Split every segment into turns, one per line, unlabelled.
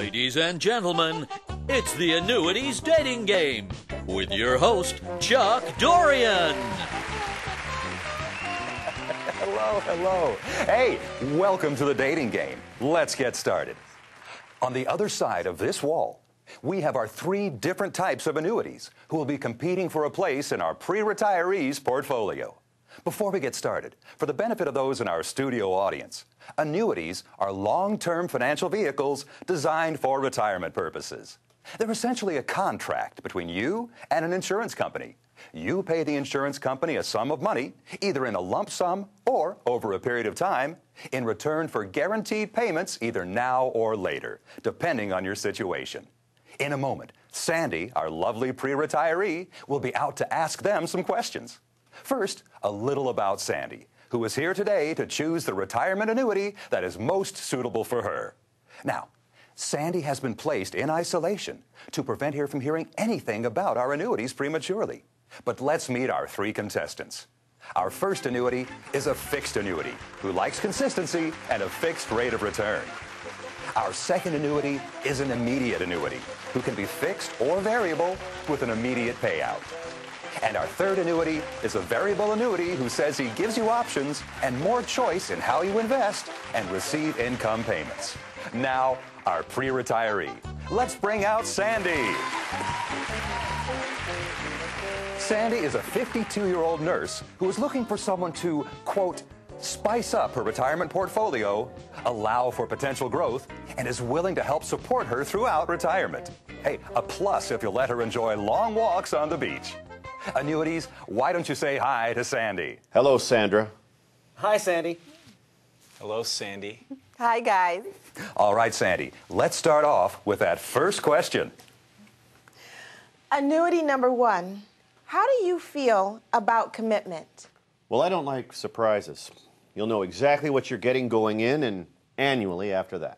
Ladies and gentlemen, it's the Annuities Dating Game with your host, Chuck Dorian.
Hello, hello. Hey, welcome to the dating game. Let's get started. On the other side of this wall, we have our three different types of annuities who will be competing for a place in our pre-retirees portfolio. Before we get started, for the benefit of those in our studio audience, annuities are long-term financial vehicles designed for retirement purposes. They're essentially a contract between you and an insurance company. You pay the insurance company a sum of money, either in a lump sum or over a period of time, in return for guaranteed payments either now or later, depending on your situation. In a moment, Sandy, our lovely pre-retiree, will be out to ask them some questions. First, a little about Sandy, who is here today to choose the retirement annuity that is most suitable for her. Now, Sandy has been placed in isolation to prevent her from hearing anything about our annuities prematurely. But let's meet our three contestants. Our first annuity is a fixed annuity who likes consistency and a fixed rate of return. Our second annuity is an immediate annuity who can be fixed or variable with an immediate payout. And our third annuity is a variable annuity who says he gives you options and more choice in how you invest and receive income payments. Now, our pre-retiree. Let's bring out Sandy. Sandy is a 52-year-old nurse who is looking for someone to, quote, spice up her retirement portfolio, allow for potential growth, and is willing to help support her throughout retirement. Hey, a plus if you'll let her enjoy long walks on the beach. Annuities, why don't you say hi to Sandy?
Hello, Sandra.
Hi, Sandy.
Hello, Sandy.
Hi, guys.
All right, Sandy, let's start off with that first question.
Annuity number one. How do you feel about commitment?
Well, I don't like surprises. You'll know exactly what you're getting going in and annually after that.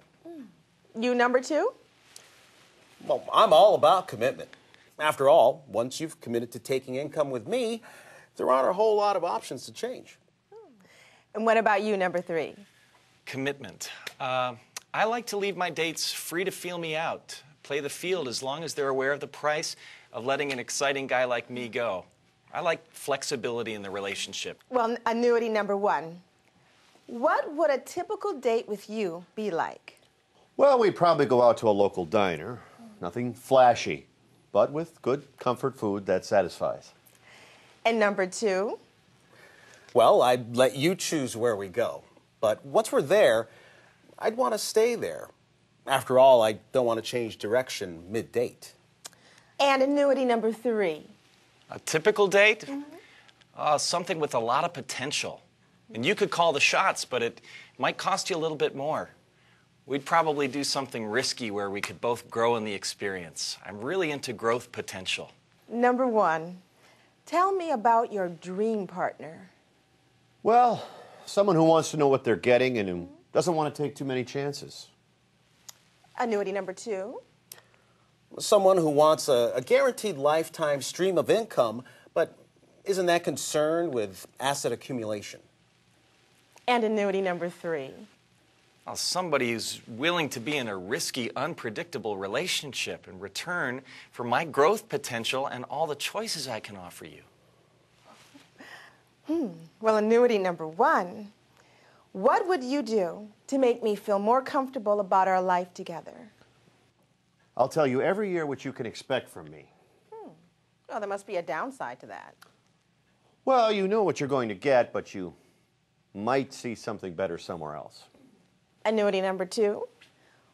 You number two?
Well, I'm all about commitment. After all, once you've committed to taking income with me, there aren't a whole lot of options to change.
And what about you, number three?
Commitment. I like to leave my dates free to feel me out, play the field as long as they're aware of the price of letting an exciting guy like me go. I like flexibility in the relationship.
Well, annuity number one. What would a typical date with you be like?
Well, we'd probably go out to a local diner. Nothing flashy, but with good comfort food that satisfies.
And number two?
Well, I'd let you choose where we go. But once we're there, I'd want to stay there. After all, I don't want to change direction mid-date.
And annuity number three?
A typical date? Something with a lot of potential. And you could call the shots, but it might cost you a little bit more. We'd probably do something risky where we could both grow in the experience. I'm really into growth potential.
Number one. Tell me about your dream partner.
Well, someone who wants to know what they're getting and who doesn't want to take too many chances.
Annuity number two?
Someone who wants a guaranteed lifetime stream of income, but isn't that concerned with asset accumulation.
And annuity number three?
Well, somebody who's willing to be in a risky, unpredictable relationship in return for my growth potential and all the choices I can offer you.
Well, annuity number one. What would you do to make me feel more comfortable about our life together?
I'll tell you every year what you can expect from me.
Well, there must be a downside to that.
Well, you know what you're going to get, but you might see something better somewhere else.
Annuity number two.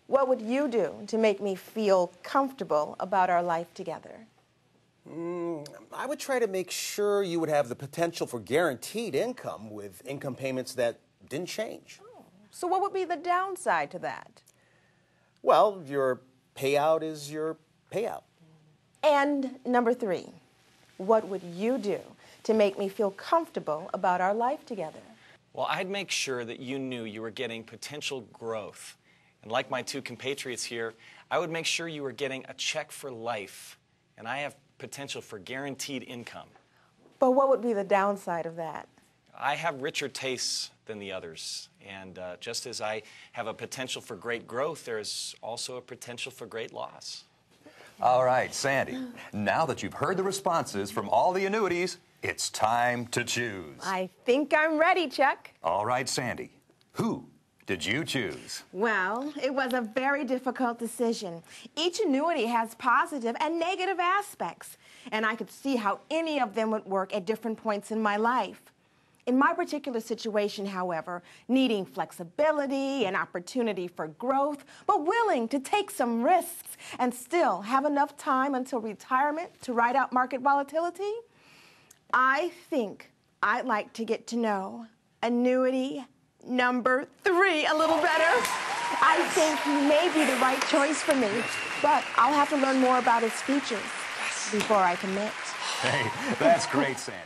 What would you do to make me feel comfortable about our life together?
I would try to make sure you would have the potential for guaranteed income with income payments that didn't change.
So what would be the downside to that?
Well, your payout is your payout.
And number three. What would you do to make me feel comfortable about our life together?
Well, I'd make sure that you knew you were getting potential growth. And like my two compatriots here, I would make sure you were getting a check for life. And I have potential for guaranteed income.
But what would be the downside of that?
I have richer tastes than the others. And just as I have a potential for great growth, there's also a potential for great loss.
All right, Sandy, now that you've heard the responses from all the annuities, it's time to choose.
I think I'm ready, Chuck.
All right, Sandy, who did you choose?
Well, it was a very difficult decision. Each annuity has positive and negative aspects, and I could see how any of them would work at different points in my life. In my particular situation, however, needing flexibility and opportunity for growth, but willing to take some risks and still have enough time until retirement to ride out market volatility, I think I'd like to get to know annuity number 3 a little better. I think he may be the right choice for me, but I'll have to learn more about his features before I commit.
Hey, that's great, Sandy.